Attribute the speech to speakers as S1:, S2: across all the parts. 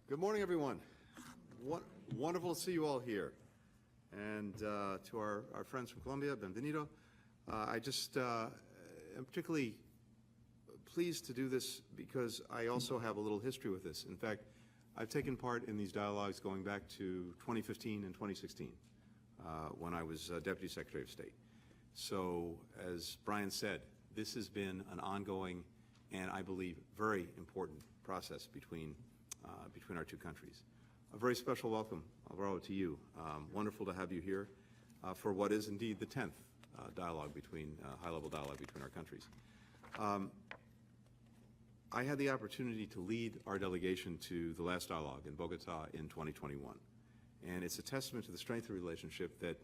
S1: Good morning, everyone. Wonderful to see you all here. And to our friends from Colombia, bienvenido. I just am particularly pleased to do this because I also have a little history with this. In fact, I've taken part in these dialogues going back to 2015 and 2016 when I was Deputy Secretary of State. So, as Brian said, this has been an ongoing and, I believe, very important process between our two countries. A very special welcome, Alvaro, to you. Wonderful to have you here for what is indeed the 10th high-level dialogue between our countries. I had the opportunity to lead our delegation to the last dialogue in Bogota in 2021. And it's a testament to the strength of the relationship that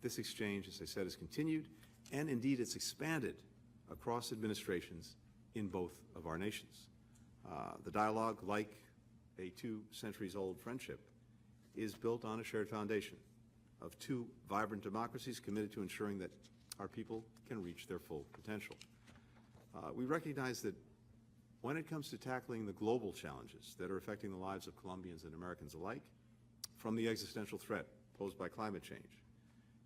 S1: this exchange, as I said, has continued, and indeed it's expanded across administrations in both of our nations. The dialogue, like a 2 centuries-old friendship, is built on a shared foundation of 2 vibrant democracies committed to ensuring that our people can reach their full potential. We recognize that when it comes to tackling the global challenges that are affecting the lives of Colombians and Americans alike, from the existential threat posed by climate change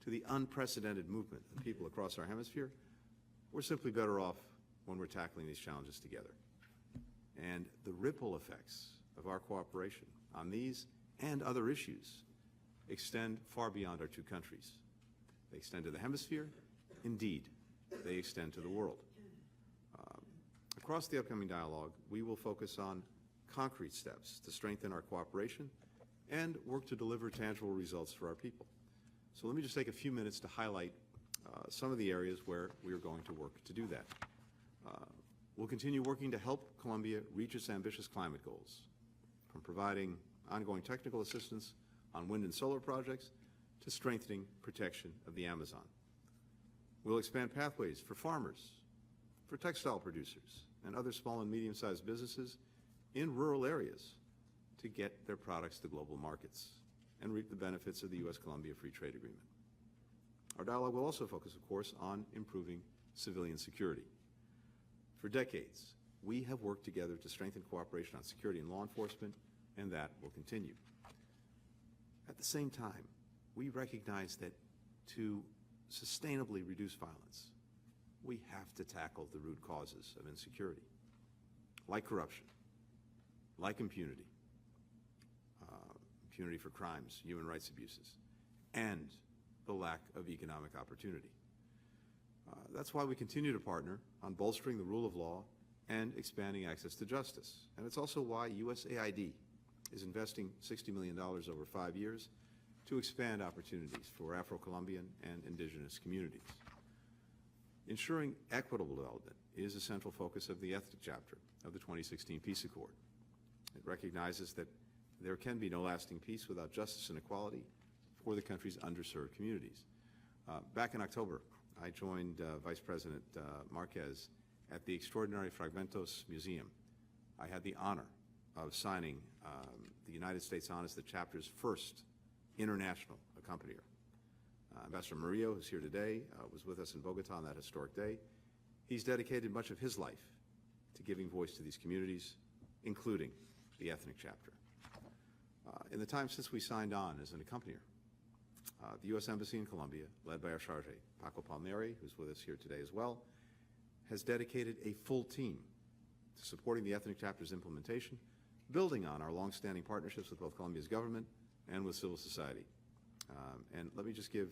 S1: to the unprecedented movement of people across our hemisphere, we're simply better off when we're tackling these challenges together. And the ripple effects of our cooperation on these and other issues extend far beyond our 2 countries. They extend to the hemisphere. Indeed, they extend to the world. Across the upcoming dialogue, we will focus on concrete steps to strengthen our cooperation and work to deliver tangible results for our people. So let me just take a few minutes to highlight some of the areas where we are going to work to do that. We'll continue working to help Colombia reach its ambitious climate goals, from providing ongoing technical assistance on wind and solar projects to strengthening protection of the Amazon. We'll expand pathways for farmers, for textile producers, and other small and medium-sized businesses in rural areas to get their products to global markets and reap the benefits of the US-Colombia Free Trade Agreement. Our dialogue will also focus, of course, on improving civilian security. For decades, we have worked together to strengthen cooperation on security and law enforcement, and that will continue. At the same time, we recognize that to sustainably reduce violence, we have to tackle the root causes of insecurity, like corruption, like impunity for crimes, human rights abuses, and the lack of economic opportunity. That's why we continue to partner on bolstering the rule of law and expanding access to justice. And it's also why USAID is investing $60 million over 5 years to expand opportunities for Afro-Colombian and indigenous communities. Ensuring equitable development is a central focus of the ethnic chapter of the 2016 Peace Accord. It recognizes that there can be no lasting peace without justice and equality for the country's underserved communities. Back in October, I joined Vice President Marquez at the extraordinary Fragmentos Museum. I had the honor of signing the United States Honors, the chapter's first international accompanier. Ambassador Murillo, who's here today, was with us in Bogota on that historic day. He's dedicated much of his life to giving voice to these communities, including the ethnic chapter. In the time since we signed on as an accompanier, the U.S. Embassy in Colombia, led by our charge, Paco Palmieri, who's with us here today as well, has dedicated a full team to supporting the ethnic chapter's implementation, building on our longstanding partnerships with both Colombia's government and with civil society. And let me just give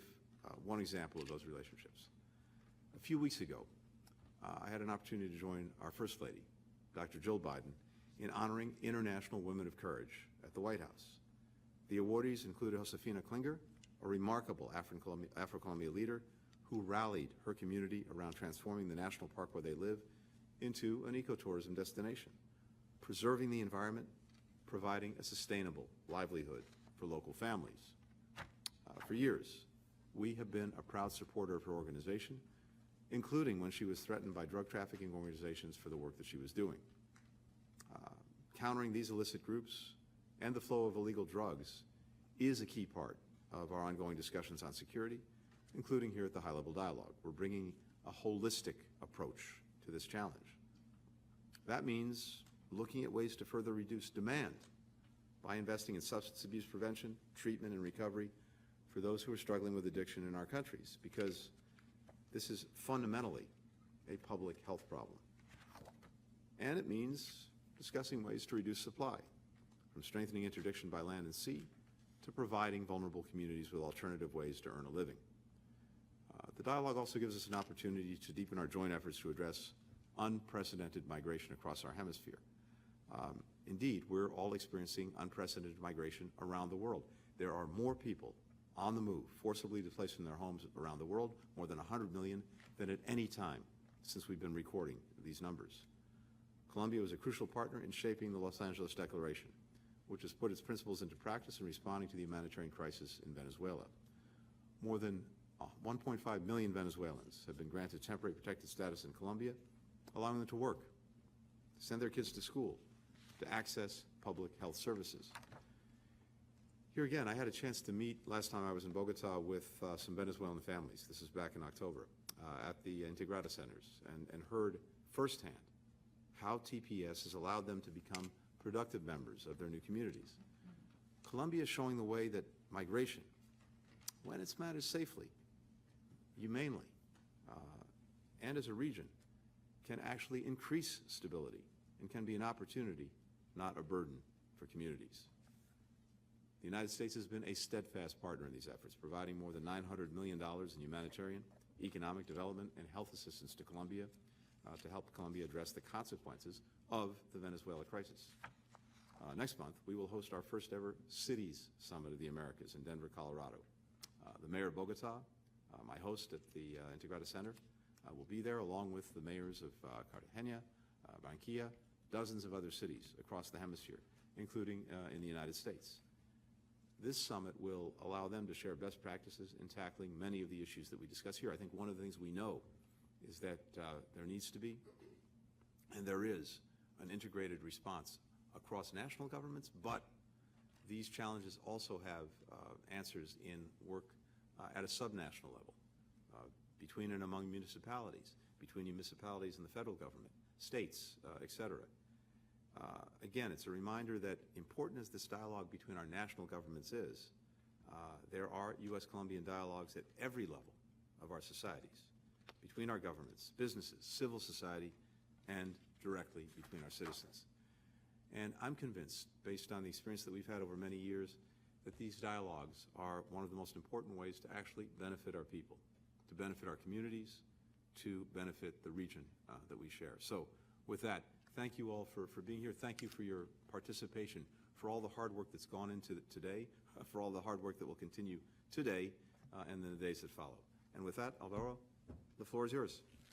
S1: one example of those relationships. A few weeks ago, I had an opportunity to join our First Lady, Dr. Jill Biden, in honoring International Women of Courage at the White House. The awardees included Josefina Klinger, a remarkable Afro-Colombia leader who rallied her community around transforming the national park where they live into an ecotourism destination, preserving the environment, providing a sustainable livelihood for local families. For years, we have been a proud supporter of her organization, including when she was threatened by drug trafficking organizations for the work that she was doing. Countering these illicit groups and the flow of illegal drugs is a key part of our ongoing discussions on security, including here at the high-level dialogue. We're bringing a holistic approach to this challenge. That means looking at ways to further reduce demand by investing in substance abuse prevention, treatment, and recovery for those who are struggling with addiction in our countries, because this is fundamentally a public health problem. And it means discussing ways to reduce supply, from strengthening interdiction by land and sea to providing vulnerable communities with alternative ways to earn a living. The dialogue also gives us an opportunity to deepen our joint efforts to address unprecedented migration across our hemisphere. Indeed, we're all experiencing unprecedented migration around the world. There are more people on the move, forcibly displaced from their homes around the world, more than 100 million, than at any time since we've been recording these numbers. Colombia was a crucial partner in shaping the Los Angeles Declaration, which has put its principles into practice in responding to the humanitarian crisis in Venezuela. More than 1.5 million Venezuelans have been granted temporary protected status in Colombia, allowing them to work, to send their kids to school, to access public health services. Here again, I had a chance to meet last time I was in Bogota with some Venezuelan families. This is back in October at the Integrata centers, and heard firsthand how TPS has allowed them to become productive members of their new communities. Colombia is showing the way that migration, when it's managed safely, humanely, and as a region, can actually increase stability and can be an opportunity, not a burden, for communities. The United States has been a steadfast partner in these efforts, providing more than $900 million in humanitarian, economic development, and health assistance to Colombia to help Colombia address the consequences of the Venezuela crisis. Next month, we will host our first ever Cities Summit of the Americas in Denver, Colorado. The mayor of Bogota, my host at the Integrata Center, will be there along with the mayors of Cartagena, Barranquilla, dozens of other cities across the hemisphere, including in the United States. This summit will allow them to share best practices in tackling many of the issues that we discuss here. I think one of the things we know is that there needs to be, and there is, an integrated response across national governments, but these challenges also have answers in work at a subnational level, between and among municipalities, between municipalities and the federal government, states, et cetera. Again, it's a reminder that important as this dialogue between our national governments is, there are US-Colombian dialogues at every level of our societies, between our governments, businesses, civil society, and directly between our citizens. And I'm convinced, based on the experience that we've had over many years, that these dialogues are one of the most important ways to actually benefit our people, to benefit our communities, to benefit the region that we share. So with that, thank you all for being here. Thank you for your participation, for all the hard work that's gone into today, for all the hard work that will continue today and in the days that follow. And with that, Alvaro, the floor is yours.